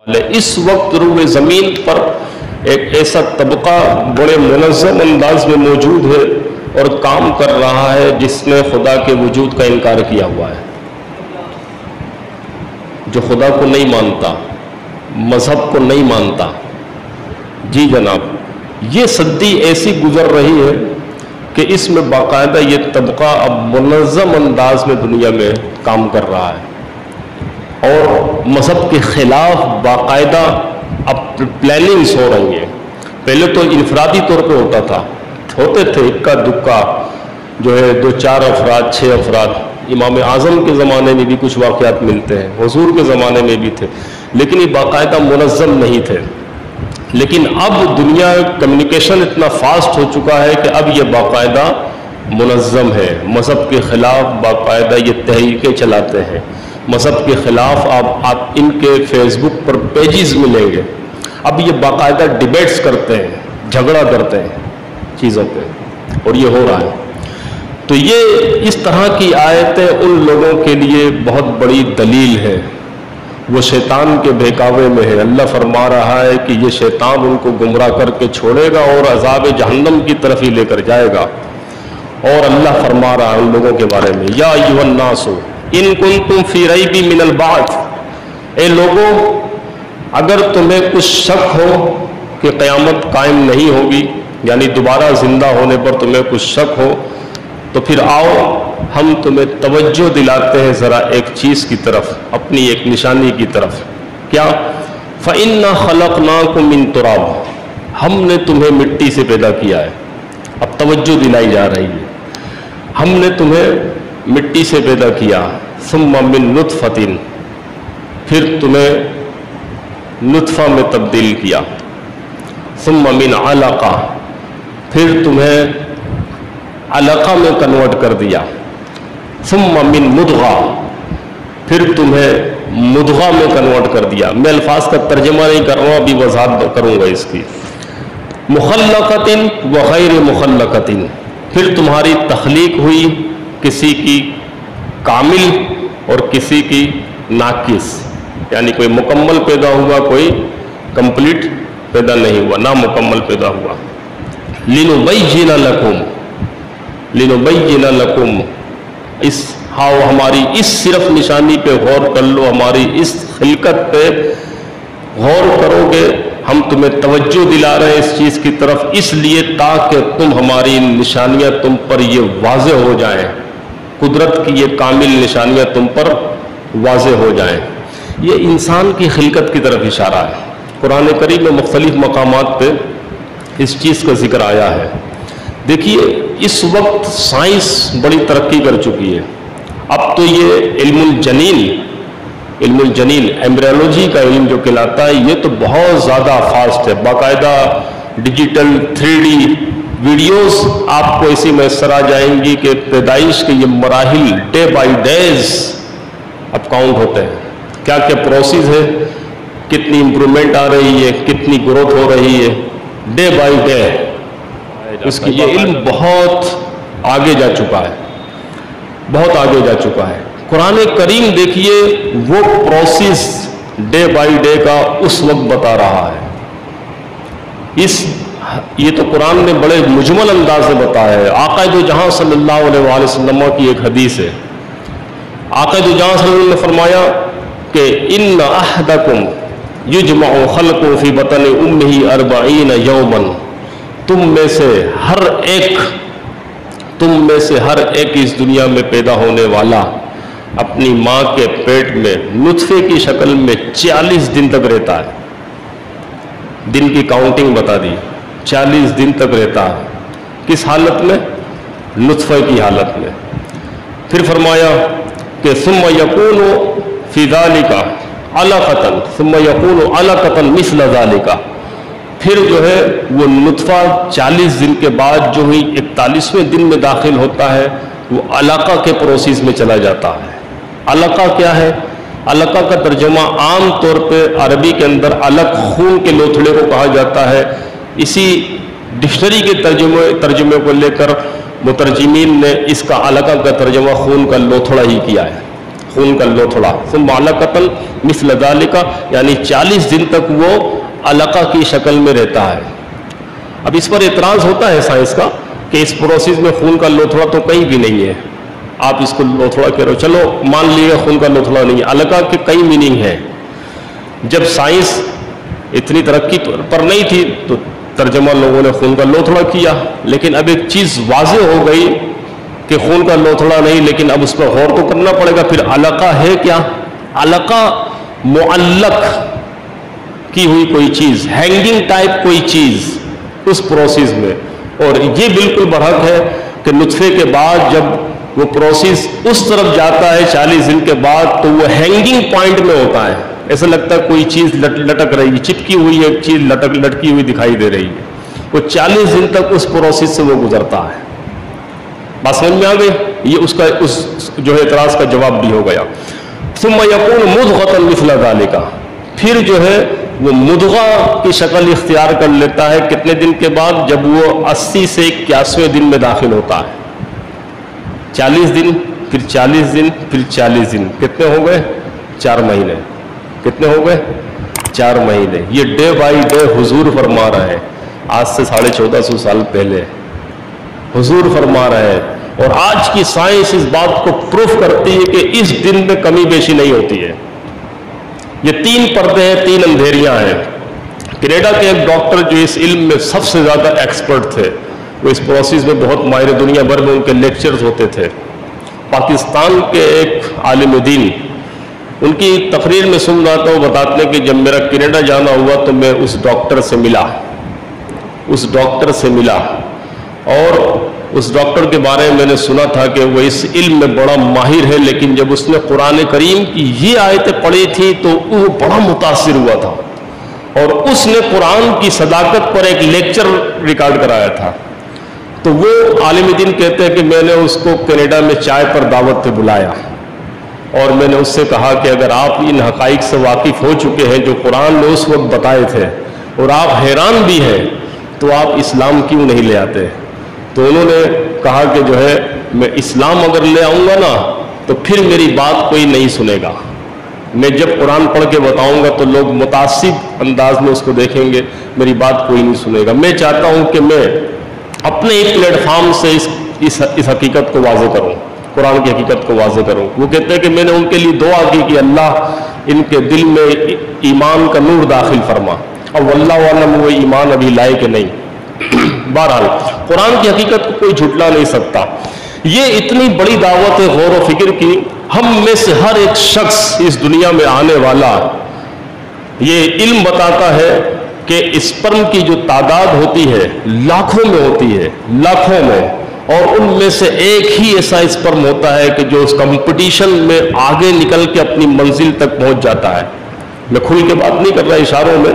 اس وقت روئے زمین پر ایک ایسا طبقہ بڑے منظم انداز میں موجود ہے اور کام کر رہا ہے جس نے خدا کے وجود کا انکار کیا ہوا ہے، جو خدا کو نہیں مانتا، مذہب کو نہیں مانتا۔ جی جناب، یہ صدی ایسی گزر رہی ہے کہ اس میں باقاعدہ یہ طبقہ اب منظم انداز میں دنیا میں کام کر رہا ہے اور مذہب کے خلاف باقاعدہ اب پلاننگز ہو رہی ہیں۔ پہلے تو انفرادی طور پہ ہوتے تھے اکا دکا، جو ہے 2-4 افراد 6 افراد، امام اعظم کے زمانے میں بھی کچھ واقعات ملتے ہیں، حضور کے زمانے میں بھی تھے، لیکن یہ باقاعدہ منظم نہیں تھے۔ لیکن اب دنیا کمیونیکیشن اتنا فاسٹ ہو چکا ہے کہ اب یہ باقاعدہ منظم ہے، مذہب کے خلاف باقاعدہ یہ تحریکیں چلاتے ہیں، مذہب کے خلاف آپ ان کے فیس بک پر پیجز ملیں گے، اب یہ باقاعدہ ڈیبیٹس کرتے ہیں، جھگڑا کرتے ہیں چیزوں پہ، اور یہ ہو رہا ہے۔ تو یہ اس طرح کی آیتیں ان لوگوں کے لیے بہت بڑی دلیل ہے، وہ شیطان کے بہکاوے میں ہے۔ اللہ فرما رہا ہے کہ یہ شیطان ان کو گمراہ کر کے چھوڑے گا اور عذاب جہنم کی طرف ہی لے کر جائے گا۔ اور اللہ فرما رہا ہے ان لوگوں کے بارے میں، یا ایھا الناس ان کنتم فی ریب من البعث، اے لوگوں اگر تمہیں کچھ شک ہو کہ قیامت قائم نہیں ہوگی، یعنی دوبارہ زندہ ہونے پر تمہیں کچھ شک ہو، تو پھر آؤ ہم تمہیں توجہ دلاتے ہیں ذرا ایک چیز کی طرف، اپنی ایک نشانی کی طرف۔ کیا؟ فَإِنَّا خَلَقْنَاكُم مِّن تُرَابٍ، ہم نے تمہیں مٹی سے پیدا کیا ہے۔ اب توجہ دلائی جا رہی ہے، ہم نے تمہیں مٹی سے پیدا کیا، ثُمَّ مِن نُطْفَةٍ، پھر تمہیں نطفہ میں تبدیل کیا، ثُمَّ مِن عَلَقَةٍ، پھر تمہیں علقہ میں کنورٹ کر دیا، ثم من مدغہ، پھر تمہیں مدغہ میں کنورٹ کر دیا۔ میں الفاظ کا ترجمہ نہیں کر رہا ہوں، ابھی وضاحت کروں گا اس کی۔ مخلقۃ وغیر مخلقۃ، پھر تمہاری تخلیق ہوئی، کسی کی کامل اور کسی کی ناقص، یعنی کوئی مکمل پیدا ہوا، کوئی کمپلیٹ پیدا نہیں ہوا، نامکمل پیدا ہوا۔ لنبین لکم، لنبین لکم، ہماری اس صرف نشانی پہ غور کر لو، ہماری اس خلقت پہ غور کرو گے، ہم تمہیں توجہ دلا رہے ہیں اس چیز کی طرف، اس لیے تاکہ تم ہماری نشانیاں تم پر یہ واضح ہو جائیں، قدرت کی یہ کامل نشانیاں تم پر واضح ہو جائیں۔ یہ انسان کی خلقت کی طرف اشارہ ہے۔ قرآن کریم میں مختلف مقامات پہ اس چیز کا ذکر آیا ہے۔ دیکھیے اس وقت سائنس بڑی ترقی کر چکی ہے، اب تو یہ علم الجنین ایمبریولوجی کا علم جو کہلاتا ہے، یہ تو بہت زیادہ فاسٹ ہے، باقاعدہ ڈیجیٹل 3D ویڈیوز آپ کو ایسی میسر آ جائیں گی کہ پیدائش کے یہ مراحل ڈے بائی ڈیز اب کاؤنٹ ہوتے ہیں، کیا کیا پروسیس ہے، کتنی امپرومنٹ آ رہی ہے، کتنی گروتھ ہو رہی ہے، ڈے بائی ڈے اس کی یہ علم بہت آگے جا چکا ہے، بہت آگے جا چکا ہے۔ قرآن کریم دیکھیے وہ پروسیس ڈے بائی ڈے کا اس وقت بتا رہا ہے۔ یہ تو قرآن نے بڑے مجمل انداز سے بتایا ہے۔ آقا دو جہاں صلی اللہ علیہ وسلم کی ایک حدیث ہے، آقا دو جہاں صلی اللہ علیہ وسلم نے فرمایا کہ ان احدکم یجمع خلقه فی بطن امہ 40 یوما، تم میں سے ہر ایک اس دنیا میں پیدا ہونے والا اپنی ماں کے پیٹ میں نطفے کی شکل میں 40 دن تک رہتا ہے۔ دن کی کاؤنٹنگ بتا دی، 40 دن تک رہتا ہے، کس حالت میں؟ نطفے کی حالت میں۔ پھر فرمایا کہ ثم یکون فی ذلک علقۃ، ثم یکون علقۃ مثل ذلک، پھر جو ہے وہ نطفہ 40 دن کے بعد جو ہی 41ویں دن میں داخل ہوتا ہے، وہ علقہ کے پروسیس میں چلا جاتا ہے۔ علقہ کیا ہے؟ علقہ کا ترجمہ عام طور پہ عربی کے اندر علق خون کے لوتھڑے کو کہا جاتا ہے۔ اسی ڈکشنری کے ترجمے کو لے کر مترجمین نے اس کا علقہ کا ترجمہ خون کا لوتھڑا ہی کیا ہے۔ خون کا لوتھڑا، ثم علقۃ مثل ذلک، یعنی 40 دن تک وہ علقہ کی شکل میں رہتا ہے۔ اب اس پر اعتراض ہوتا ہے سائنس کا کہ اس پروسیس میں خون کا لوتھڑا تو کہیں بھی نہیں ہے، آپ اس کو لوتھڑا کہہ رہے ہو، چلو مان لیے خون کا لوتھڑا نہیں ہے، علقہ کے کئی میننگ ہیں۔ جب سائنس اتنی ترقی پر نہیں تھی تو ترجمہ لوگوں نے خون کا لوتھڑا کیا، لیکن اب ایک چیز واضح ہو گئی کہ خون کا لوتھڑا نہیں، لیکن اب اس پر غور تو کرنا پڑے گا، پھر علقہ ہے کیا؟ علقہ معلق کی ہوئی کوئی چیز، ہینگنگ ٹائپ کوئی چیز اس پروسیس میں، اور یہ بالکل برحق ہے کہ نطفے کے بعد جب وہ پروسیس اس طرف جاتا ہے 40 دن کے بعد تو وہ ہینگنگ پوائنٹ میں ہوتا ہے، ایسا لگتا ہے کوئی چیز لٹک رہی ہے، چپکی ہوئی ایک چیز لٹکی ہوئی دکھائی دے رہی ہے، وہ 40 دن تک اس پروسیس سے وہ گزرتا ہے۔ بات سمجھ میں آ گئی؟ یہ اس جو ہے اعتراض کا جواب بھی ہو گیا۔ ثم یکون مضغۃ مثل ذلک، پھر جو ہے وہ مضغہ کی شکل اختیار کر لیتا ہے کتنے دن کے بعد؟ جب وہ 80 سے 81ویں دن میں داخل ہوتا ہے۔ 40 دن، پھر 40 دن، پھر 40 دن، کتنے ہو گئے؟ 4 مہینے۔ کتنے ہو گئے؟ 4 مہینے۔ یہ ڈے بائی ڈے حضور فرما رہے ہیں، آج سے 1450 سال پہلے حضور فرما رہے ہیں، اور آج کی سائنس اس بات کو پروف کرتی ہے کہ اس دن میں کمی بیشی نہیں ہوتی ہے۔ یہ 3 پردے ہیں، 3 اندھیریاں ہیں۔ کینیڈا کے ایک ڈاکٹر جو اس علم میں سب سے زیادہ ایکسپرٹ تھے، وہ اس پروسیس میں بہت ماہر، دنیا بھر میں ان کے لیکچرز ہوتے تھے۔ پاکستان کے ایک عالم دین، ان کی تقریر میں سن رہا تھا، وہ بتاتے ہیں کہ جب میرا کینیڈا جانا ہوا تو میں اس ڈاکٹر سے ملا اور اس ڈاکٹر کے بارے میں میں نے سنا تھا کہ وہ اس علم میں بڑا ماہر ہے، لیکن جب اس نے قرآن کریم کی یہ آیتیں پڑھی تھی تو وہ بڑا متاثر ہوا تھا، اور اس نے قرآن کی صداقت پر ایک لیکچر ریکارڈ کرایا تھا۔ تو وہ عالم دین کہتے ہیں کہ میں نے اس کو کینیڈا میں چائے پر دعوت پہ بلایا، اور میں نے اس سے کہا کہ اگر آپ ان حقائق سے واقف ہو چکے ہیں جو قرآن نے اس وقت بتائے تھے، اور آپ حیران بھی ہیں، تو آپ اسلام کیوں نہیں لے آتے؟ تو انہوں نے کہا کہ جو ہے میں اسلام اگر لے آؤں گا نا تو پھر میری بات کوئی نہیں سنے گا، میں جب قرآن پڑھ کے بتاؤں گا تو لوگ متعصب انداز میں اس کو دیکھیں گے، میری بات کوئی نہیں سنے گا۔ میں چاہتا ہوں کہ میں اپنے ایک پلیٹ فارم سے اس حقیقت کو واضح کروں، قرآن کی حقیقت کو واضح کروں۔ وہ کہتے ہیں کہ میں نے ان کے لیے دعا کی کہ اللہ ان کے دل میں ایمان کا نور داخل فرما، اور واللہ عالم وہ ایمان ابھی لائے کہ نہیں۔ بہرحال قرآن کی حقیقت کو کوئی جھٹلا نہیں سکتا۔ یہ اتنی بڑی دعوت ہے غور و فکر کی، ہم میں سے ہر ایک شخص اس دنیا میں آنے والا، یہ علم بتاتا ہے کہ اسپرم کی جو تعداد ہوتی ہے لاکھوں میں ہوتی ہے، لاکھوں میں، اور ان میں سے ایک ہی ایسا اسپرم ہوتا ہے کہ جو اس کمپٹیشن میں آگے نکل کے اپنی منزل تک پہنچ جاتا ہے۔ میں کھل کے بات نہیں کر رہا اشاروں میں،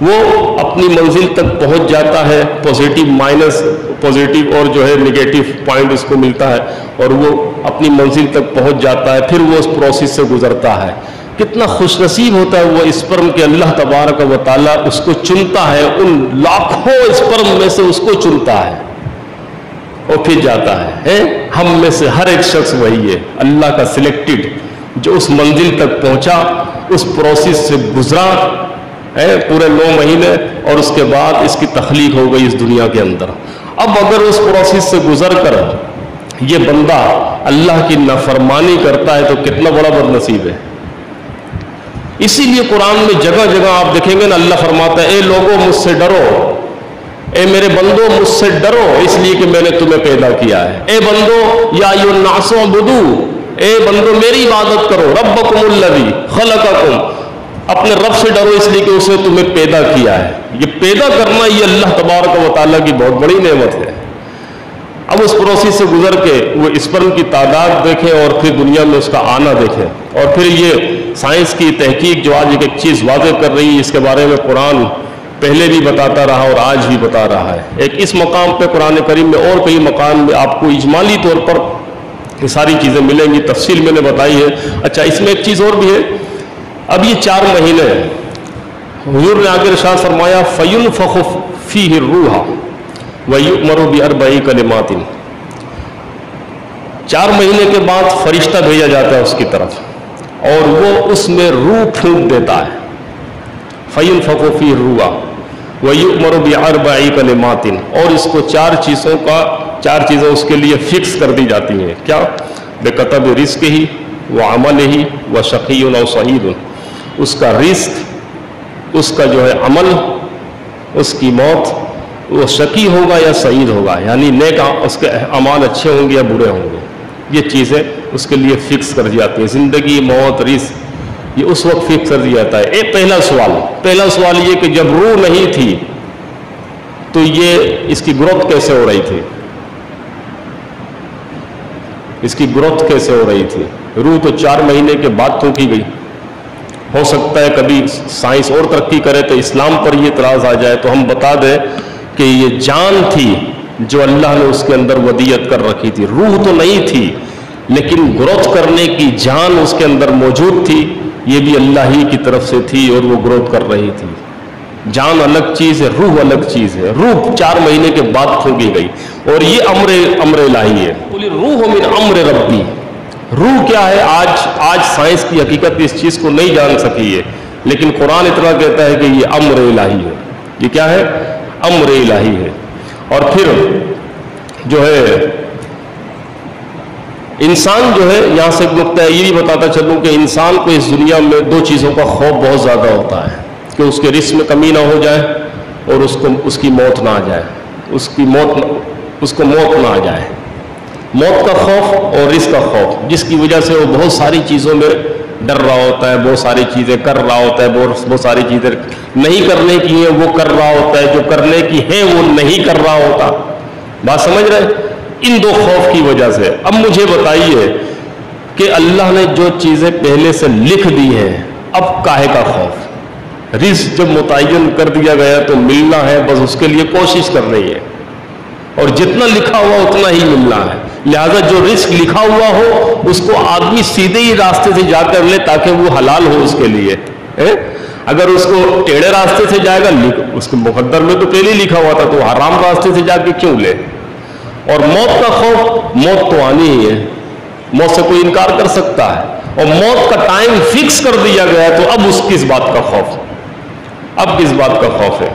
وہ اپنی منزل تک پہنچ جاتا ہے، پوزیٹیو مائنس پوزیٹیو اور جو ہے نگیٹو پوائنٹ اس کو ملتا ہے، اور وہ اپنی منزل تک پہنچ جاتا ہے، پھر وہ اس پروسیس سے گزرتا ہے۔ کتنا خوش نصیب ہوتا ہے وہ اسپرم کہ اللہ تبارک و تعالیٰ اس کو چنتا ہے، ان لاکھوں اسپرم میں سے اس کو چنتا ہے اور پھر جاتا ہے۔ ہم میں سے ہر ایک شخص وہی ہے، اللہ کا سلیکٹڈ، جو اس منزل تک پہنچا، اس پروسیس سے گزرا پورے 9 مہینے، اور اس کے بعد اس کی تخلیق ہو گئی اس دنیا کے اندر۔ اب اگر اس پروسیس سے گزر کر یہ بندہ اللہ کی نافرمانی کرتا ہے تو کتنا بڑا بد نصیب ہے۔ اسی لیے قرآن میں جگہ جگہ آپ دیکھیں گے نا، اللہ فرماتا ہے اے لوگوں مجھ سے ڈرو، اے میرے بندو مجھ سے ڈرو، اس لیے کہ میں نے تمہیں پیدا کیا ہے۔ اے بندو یا ایھا الناس اعبدوا، اے بندو میری عبادت کرو، ربکم الذی خلقکم، اپنے رب سے ڈرو اس لیے کہ اس نے تمہیں پیدا کیا ہے۔ یہ پیدا کرنا یہ اللہ تبارک و تعالیٰ کی بہت بڑی نعمت ہے۔ اب اس پروسیس سے گزر کے وہ اسپرم کی تعداد دیکھیں اور پھر دنیا میں اس کا آنا دیکھیں، اور پھر یہ سائنس کی تحقیق جو آج ایک چیز واضح کر رہی ہے، اس کے بارے میں قرآن پہلے بھی بتاتا رہا اور آج بھی بتا رہا ہے۔ ایک اس مقام پہ قرآن کریم میں اور کئی مقام میں آپ کو اجمالی طور پر یہ ساری چیزیں ملیں گی، تفصیل میں نے بتائی ہے۔ اچھا، اس میں ایک چیز اور بھی ہے، اب یہ 4 مہینے حضور نے آگے ارشاد فرمایا فَيُنْفَخُ فِيهِ الرُّوحَ وَيُؤْمَرُ بِأَرْبَعِ كَلِمَاتٍ، 4 مہینے کے بعد فرشتہ بھیجا جاتا ہے اس کی طرف، اور وہ اس میں روح پھونک دیتا ہے. فَيُنْفَخُ فِيهِ الرُّوحُ وَيُؤْمَرُ بِأَرْبَعِ كَلِمَاتٍ, اور اس کو چار چیزیں اس کے لیے فکس کر دی جاتی ہیں. کیا؟ بِكَتَبِ رِزْقِهِ وَعَمَلِهِ وَشَقِيٌّ أَوْ سَعِيدٌ, اس کا رزق, اس کا جو ہے عمل, اس کی موت, وہ شقی ہوگا یا سعید ہوگا, یعنی نیک اس کے اعمال اچھے ہوں گے یا برے ہوں گے. یہ چیزیں اس کے لیے فکس کر دی جاتی ہیں. زندگی, موت, رزق, یہ اس وقت فکس کر دیا جاتا ہے. ایک پہلا سوال یہ کہ جب روح نہیں تھی تو یہ اس کی گروتھ کیسے ہو رہی تھی؟ اس کی گروتھ کیسے ہو رہی تھی؟ روح تو 4 مہینے کے بعد پھونکی گئی. ہو سکتا ہے کبھی سائنس اور ترقی کرے تو اسلام پر یہ اعتراض آ جائے, تو ہم بتا دیں کہ یہ جان تھی جو اللہ نے اس کے اندر ودیت کر رکھی تھی. روح تو نہیں تھی لیکن گروتھ کرنے کی جان اس کے اندر موجود تھی. یہ بھی اللہ ہی کی طرف سے تھی اور وہ گروتھ کر رہی تھی. جان الگ چیز ہے, روح الگ چیز ہے. روح 4 مہینے کے بعد پھونکی گئی اور یہ امر الہی ہے. قل الروح من امر ربی. روح کیا ہے؟ آج سائنس کی حقیقت اس چیز کو نہیں جان سکی ہے, لیکن قرآن اتنا کہتا ہے کہ یہ امر الہی ہے. یہ کیا ہے؟ امر الہی ہے. اور پھر جو ہے انسان جو ہے, یہاں سے ایک نقطہ یہ بھی بتاتا چلوں کہ انسان کو اس دنیا میں 2 چیزوں کا خوف بہت زیادہ ہوتا ہے, کہ اس کے رزق میں کمی نہ ہو جائے اور اس کی موت نہ آ جائے. اس کو موت نہ آ جائے. موت کا خوف اور رزق کا خوف, جس کی وجہ سے وہ بہت ساری چیزوں میں ڈر رہا ہوتا ہے, بہت ساری چیزیں کر رہا ہوتا ہے, بہت ساری چیزیں نہیں کرنے کی ہیں وہ کر رہا ہوتا ہے, جو کرنے کی ہیں وہ نہیں کر رہا ہوتا. بات سمجھ رہے؟ ان 2 خوف کی وجہ سے. اب مجھے بتائیے کہ اللہ نے جو چیزیں پہلے سے لکھ دی ہیں, اب کاہے کا خوف؟ رزق جب متعین کر دیا گیا تو ملنا ہے, بس اس کے لیے کوشش کر رہی ہے, اور جتنا لکھا ہوا اتنا ہی ملنا ہے. لہذا جو رزق لکھا ہوا ہو اس کو آدمی سیدھے ہی راستے سے جا کر لے تاکہ وہ حلال ہو اس کے لیے. اگر اس کو ٹیڑھے راستے سے جائے گا, اس کے مقدر میں تو پہلے ہی لکھا ہوا تھا, تو حرام راستے سے جا کے کیوں لے؟ اور موت کا خوف, موت تو آنی ہی ہے, موت سے کوئی انکار کر سکتا ہے, اور موت کا ٹائم فکس کر دیا گیا ہے, تو اب اس کس بات کا خوف؟ اب کس بات کا خوف ہے؟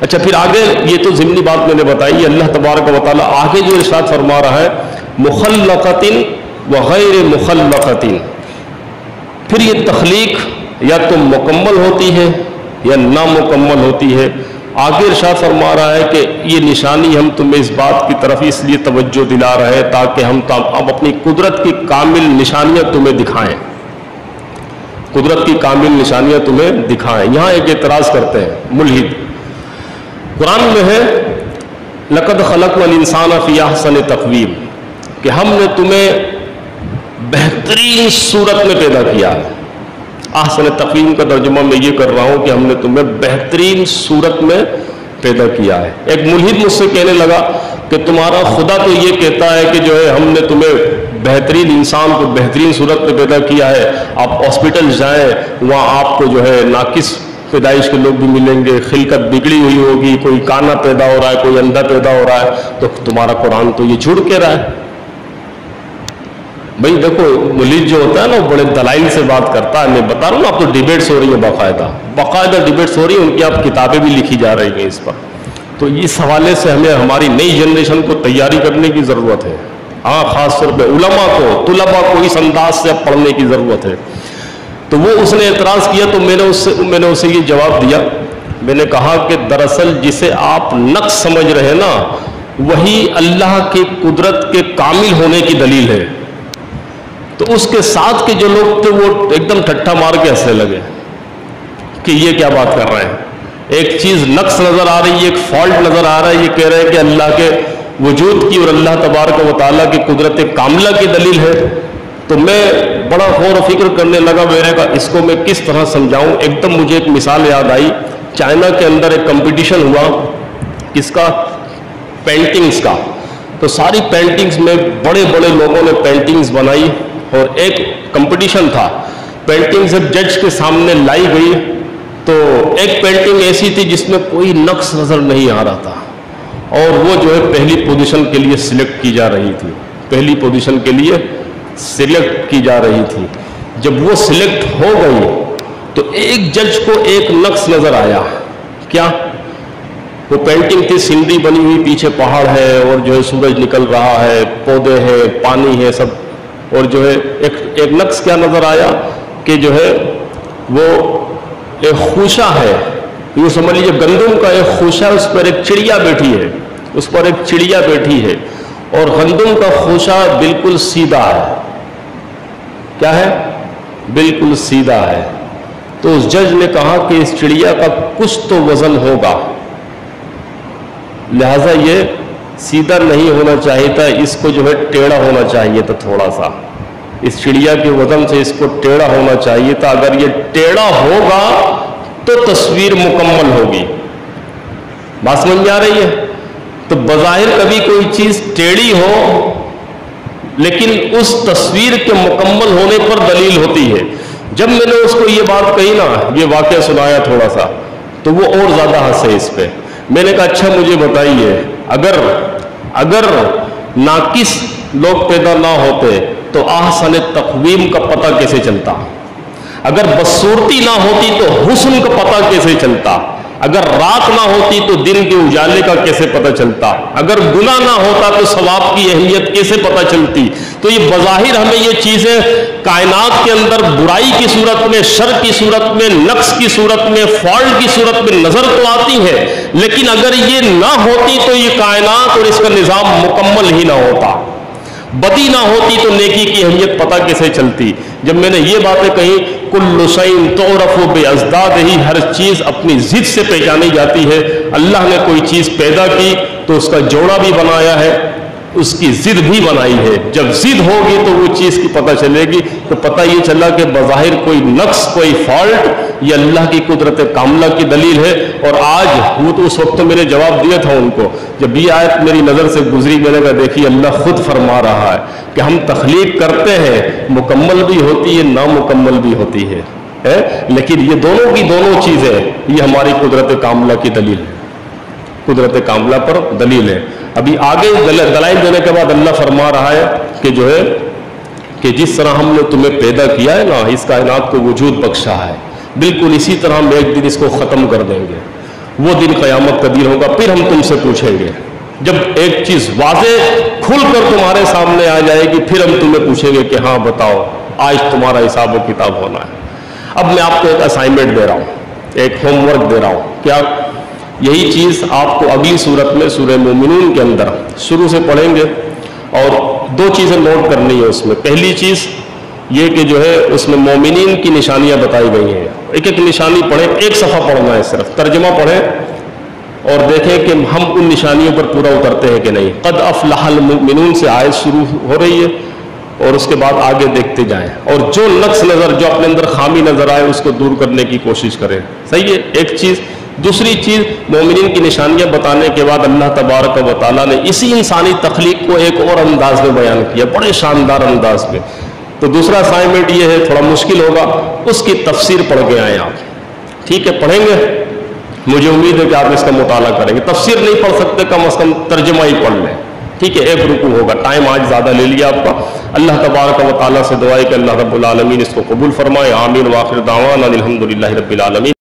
اچھا پھر آگے, یہ تو ضمنی بات میں نے بتائی. اللہ تبارک و تعالیٰ آگے جو ارشاد فرما رہا ہے, مخلقتن وغیر مخلقتن. پھر یہ تخلیق یا تو مکمل ہوتی ہے یا نامکمل ہوتی ہے. آگے ارشاد فرما رہا ہے کہ یہ نشانی ہم تمہیں اس بات کی طرف اس لیے توجہ دلا رہے ہیں تاکہ ہم اب اپنی قدرت کی کامل نشانیاں تمہیں دکھائیں. قدرت کی کامل نشانیاں تمہیں دکھائیں. یہاں ایک اعتراض کرتے ہیں ملحد. قرآن میں ہے لقد خلقنا الانسان فی احسن تقویم, کہ ہم نے تمہیں بہترین صورت میں پیدا کیا ہے. احسن تقویم کا ترجمہ میں یہ کر رہا ہوں کہ ہم نے تمہیں بہترین صورت میں پیدا کیا ہے. ایک ملحد مجھ سے کہنے لگا کہ تمہارا خدا تو یہ کہتا ہے کہ جو ہے ہم نے تمہیں بہترین انسان کو بہترین صورت میں پیدا کیا ہے, آپ ہاسپٹل جائیں وہاں آپ کو جو ہے ناقص پیدائش کے لوگ بھی ملیں گے, خلقت بگڑی ہوئی ہوگی, کوئی کانا پیدا ہو رہا ہے, کوئی اندھا پیدا ہو رہا ہے, تو تمہارا قرآن تو یہ جھوٹ کہہ رہا ہے. بھائی دیکھو ملحد جو ہوتا ہے نا وہ بڑے دلائل سے بات کرتا ہے. میں بتا رہا ہوں اب تو ڈیبیٹس ہو رہی ہیں, باقاعدہ ڈیبیٹس ہو رہی ہیں, ان کی اب کتابیں بھی لکھی جا رہی ہیں اس پر. تو اس حوالے سے ہمیں ہماری نئی جنریشن کو تیاری کرنے کی ضرورت ہے. ہاں خاص طور پہ علماء کو, طلباء کو اس انداز سے اب پڑھنے کی ضرورت ہے. تو وہ اس نے اعتراض کیا تو میں نے اسے یہ جواب دیا. میں نے کہا کہ دراصل جسے آپ نقص سمجھ رہے ہیں نا وہی اللہ کی قدرت کے کامل ہونے کی دلیل ہے. تو اس کے ساتھ کے جو لوگ تھے وہ ایک دم ٹھٹھا مار کے ہنسنے لگے کہ یہ کیا بات کر رہے ہیں, ایک چیز نقص نظر آ رہی ہے, ایک فالٹ نظر آ رہا ہے, یہ کہہ رہے ہیں کہ اللہ کے وجود کی اور اللہ تبارک و تعالیٰ کی قدرت کاملہ کی دلیل ہے. تو میں بڑا غور و فکر کرنے لگا, میں نے کہا اس کو میں کس طرح سمجھاؤں. ایک دم مجھے ایک مثال یاد آئی. چائنا کے اندر ایک کمپٹیشن ہوا, کس کا؟ پینٹنگز کا. تو ساری پینٹنگز میں بڑے بڑے لوگوں نے پینٹنگز بنائی اور ایک کمپٹیشن تھا. پینٹنگ جب جج کے سامنے لائی گئی تو ایک پینٹنگ ایسی تھی جس میں کوئی نقص نظر نہیں آ رہا تھا اور وہ جو ہے پہلی پوزیشن کے لیے سلیکٹ کی جا رہی تھی, پہلی پوزیشن کے لیے سلیکٹ کی جا رہی تھی. جب وہ سلیکٹ ہو گئی تو ایک جج کو ایک نقص نظر آیا. کیا؟ وہ پینٹنگ تھی، سینری بنی ہوئی، پیچھے پہاڑ ہے اور جو ہے سورج نکل رہا ہے، پودے ہیں، پانی ہے سب، اور جو ہے ایک نقص کیا نظر آیا کہ جو ہے وہ ایک خوشہ ہے، یہ سمجھ لیجیے گندم کا ایک خوشہ، اس پر ایک چڑیا بیٹھی ہے، اس پر ایک چڑیا بیٹھی ہے، اور گندم کا خوشہ بالکل سیدھا ہے. کیا ہے؟ بالکل سیدھا ہے. تو اس جج نے کہا کہ اس چڑیا کا کچھ تو وزن ہوگا، لہذا یہ سیدھا نہیں ہونا چاہیے تھا، اس کو جو ہے ٹیڑھا ہونا چاہیے تھا تھوڑا سا، اس چڑیا کے وزن سے اس کو ٹیڑھا ہونا چاہیے تھا. اگر یہ ٹیڑھا ہوگا تو تصویر مکمل ہوگی. بات سمجھ میں آ رہی ہے؟ تو بظاہر کبھی کوئی چیز ٹیڑھی ہو لیکن اس تصویر کے مکمل ہونے پر دلیل ہوتی ہے. جب میں نے اس کو یہ بات کہی نا، یہ واقعہ سنایا تھوڑا سا، تو وہ اور زیادہ ہنسے اس پہ. میں نے کہا اچھا مجھے بتائیے، اگر ناقص لوگ پیدا نہ ہوتے تو احسن تقویم کا پتہ کیسے چلتا؟ اگر بدصورتی نہ ہوتی تو حسن کا پتہ کیسے چلتا؟ اگر رات نہ ہوتی تو دن کے اجالے کا کیسے پتہ چلتا؟ اگر گناہ نہ ہوتا تو ثواب کی اہمیت کیسے پتہ چلتی؟ تو یہ بظاہر ہمیں یہ چیزیں کائنات کے اندر برائی کی صورت میں، شر کی صورت میں، نقص کی صورت میں، فالٹ کی صورت میں نظر تو آتی ہے، لیکن اگر یہ نہ ہوتی تو یہ کائنات اور اس کا نظام مکمل ہی نہ ہوتا. بدی نہ ہوتی تو نیکی کی اہمیت پتہ کیسے چلتی؟ جب میں نے یہ باتیں کہی، کل شیء تعرف بأضدادہ، ہر چیز اپنی ضد سے پہچانی جاتی ہے. اللہ نے کوئی چیز پیدا کی تو اس کا جوڑا بھی بنایا ہے، اس کی ضد بھی بنائی ہے. جب ضد ہوگی تو وہ چیز کی پتہ چلے گی. تو پتہ یہ چلا کہ بظاہر کوئی نقص، کوئی فالٹ، یہ اللہ کی قدرت کاملہ کی دلیل ہے. اور آج وہ تو اس وقت تو میں نے جواب دیا تھا ان کو، جب یہ آیت میری نظر سے گزری میں نے کہا دیکھیے اللہ خود فرما رہا ہے کہ ہم تخلیق کرتے ہیں، مکمل بھی ہوتی ہے، نامکمل بھی ہوتی ہے، لیکن یہ دونوں کی دونوں چیزیں یہ ہماری قدرت کاملہ کی دلیل ہے، قدرت کاملہ پر دلیل ہے. ابھی آگے دلائل دینے کے بعد اللہ فرما رہا ہے کہ جو ہے کہ جس طرح ہم نے تمہیں پیدا کیا ہے نا، اس کائنات کو وجود بخشا ہے، بالکل اسی طرح ہم ایک دن اس کو ختم کر دیں گے. وہ دن قیامت کا دن ہوگا، پھر ہم تم سے پوچھیں گے. جب ایک چیز واضح کھل کر تمہارے سامنے آ جائے گی پھر ہم تمہیں پوچھیں گے کہ ہاں بتاؤ آج تمہارا حساب و کتاب ہونا ہے. اب میں آپ کو ایک اسائنمنٹ دے رہا ہوں، ایک ہوم ورک دے رہا ہوں. کیا؟ یہی چیز آپ کو اگلی صورت میں سورہ مومنون کے اندر شروع سے پڑھیں گے، اور دو چیزیں نوٹ کرنی ہے اس میں. پہلی چیز یہ کہ جو ہے اس میں مومنین کی نشانیاں بتائی گئی ہیں. ایک ایک نشانی پڑھیں، ایک صفحہ پڑھنا ہے، صرف ترجمہ پڑھیں اور دیکھیں کہ ہم ان نشانیوں پر پورا اترتے ہیں کہ نہیں. قد افلح المؤمنون سے آیت شروع ہو رہی ہے اور اس کے بعد آگے دیکھتے جائیں، اور جو نقص نظر، جو اپنے اندر خامی نظر آئے اس کو دور کرنے کی کوشش کریں. صحیح ہے؟ ایک چیز. دوسری چیز، مومنین کی نشانیاں بتانے کے بعد اللہ تبارک و تعالیٰ نے اسی انسانی تخلیق کو ایک اور انداز میں بیان کیا، بڑے شاندار انداز میں. تو دوسرا اسائنمنٹ یہ ہے، تھوڑا مشکل ہوگا، اس کی تفسیر پڑھ کے آئیں آپ. ٹھیک ہے؟ پڑھیں گے؟ مجھے امید ہے کہ آپ اس کا مطالعہ کریں گے. تفسیر نہیں پڑھ سکتے، کم از کم ترجمہ ہی پڑھ لیں. ٹھیک ہے؟ ایک رکوع ہوگا. ٹائم آج زیادہ لے لیا آپ کا. اللہ تبارک و تعالیٰ سے دعا ہے کہ اللہ رب العالمین اس کو قبول فرمائے. آمین. وآخر دعوانا الحمدللہ رب العالمین.